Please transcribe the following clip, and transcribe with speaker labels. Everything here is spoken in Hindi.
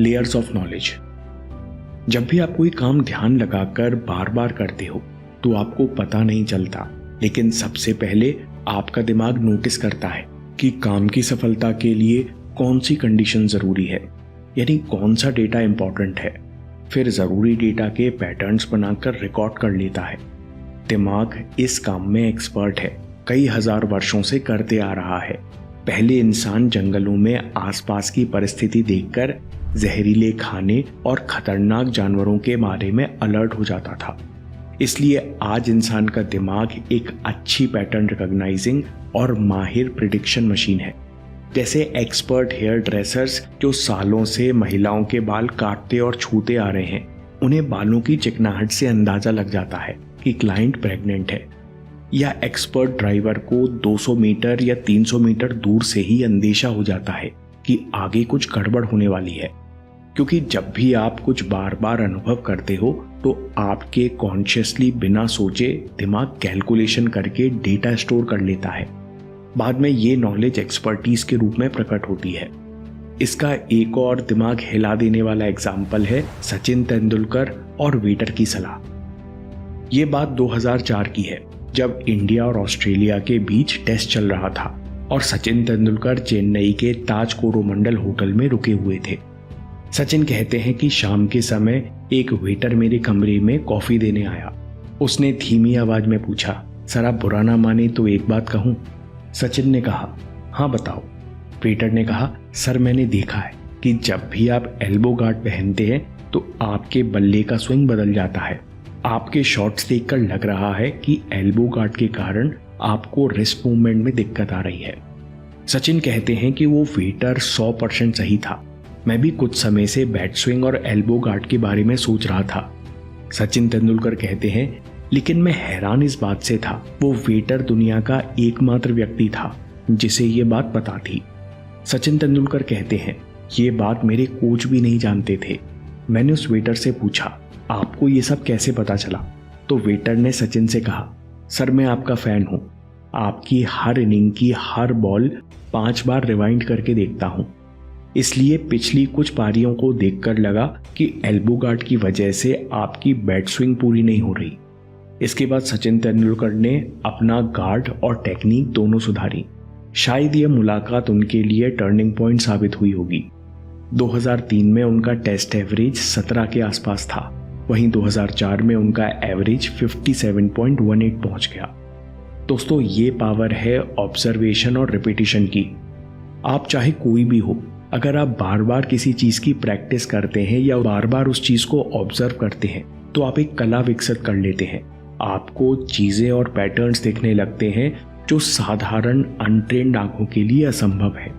Speaker 1: Layers of knowledge. जब भी आप कोई काम ध्यान लगाकर बार बार करते हो तो आपको पता नहीं चलता, लेकिन सबसे पहले आपका दिमाग नोटिस करता है कि काम की सफलता के लिए कौन सी कंडीशन जरूरी है, यानी कौन सा डेटा इंपॉर्टेंट है। फिर जरूरी डेटा के पैटर्न्स बनाकर रिकॉर्ड कर लेता है। दिमाग इस काम में एक्सपर्ट है, कई हजार वर्षों से करते आ रहा है। पहले इंसान जंगलों में आसपास की परिस्थिति देखकर जहरीले खाने और खतरनाक जानवरों के बारे में अलर्ट हो जाता था। इसलिए आज इंसान का दिमाग एक अच्छी पैटर्न रिकॉग्नाइजिंग और माहिर प्रिडिक्शन मशीन है। जैसे एक्सपर्ट हेयर ड्रेसर्स जो सालों से महिलाओं के बाल काटते और छूते आ रहे हैं, उन्हें बालों की चिकनाहट से अंदाजा लग जाता है कि क्लाइंट प्रेग्नेंट है। या एक्सपर्ट ड्राइवर को 200 मीटर या 300 मीटर दूर से ही अंदेशा हो जाता है कि आगे कुछ गड़बड़ होने वाली है। क्योंकि जब भी आप कुछ बार बार अनुभव करते हो तो आपके कॉन्शियसली बिना सोचे दिमाग कैलकुलेशन करके डेटा स्टोर कर लेता है। बाद में ये नॉलेज एक्सपर्टीज के रूप में प्रकट होती है। इसका एक और दिमाग हिला देने वाला एग्जाम्पल है सचिन तेंदुलकर और वेटर की सलाह। ये बात 2004 की है, जब इंडिया और ऑस्ट्रेलिया के बीच टेस्ट चल रहा था और सचिन तेंदुलकर चेन्नई के ताज कोरोमंडल होटल में रुके हुए थे। सचिन कहते हैं कि शाम के समय एक वेटर मेरे कमरे में कॉफी देने आया। उसने धीमी आवाज में पूछा, सर आप बुरा ना माने तो एक बात कहूं? सचिन ने कहा, हाँ बताओ। वेटर ने कहा, सर मैंने देखा है कि जब भी आप एल्बो गार्ड पहनते हैं तो आपके बल्ले का स्विंग बदल जाता है। आपके शॉट्स देखकर लग रहा है कि एल्बो गार्ड के कारण आपको रिस्ट मूवमेंट में दिक्कत आ रही है। सचिन कहते हैं कि वो वेटर 100% सही था। मैं भी कुछ समय से बैट स्विंग और एल्बो गार्ड के बारे में सोच रहा था। सचिन तेंदुलकर कहते हैं, लेकिन मैं हैरान इस बात से था, वो वेटर दुनिया का एकमात्र व्यक्ति था जिसे ये बात पता थी। सचिन तेंदुलकर कहते हैं, ये बात मेरे कोच भी नहीं जानते थे। मैंने उस वेटर से पूछा, आपको ये सब कैसे पता चला? तो वेटर ने सचिन से कहा, सर मैं आपका फैन हूं। आपकी हर इनिंग की हर बॉल 5 बार रिवाइंड करके देखता हूं। इसलिए पिछली कुछ पारियों को देखकर लगा कि एल्बो गार्ड की वजह से आपकी बैट स्विंग पूरी नहीं हो रही। इसके बाद सचिन तेंदुलकर ने अपना गार्ड और टेक्निक दोनों सुधारी। शायद यह मुलाकात उनके लिए टर्निंग पॉइंट साबित हुई होगी। 2003 में उनका टेस्ट एवरेज 17 के आसपास था, वहीं 2004 में उनका एवरेज 57.18 पहुंच गया। दोस्तों, ये पावर है ऑब्जर्वेशन और रिपीटिशन की। आप चाहे कोई भी हो, अगर आप बार बार किसी चीज की प्रैक्टिस करते हैं या बार बार उस चीज को ऑब्जर्व करते हैं तो आप एक कला विकसित कर लेते हैं। आपको चीजें और पैटर्न्स देखने लगते हैं जो साधारण अनट्रेन्ड आंखों के लिए असंभव है।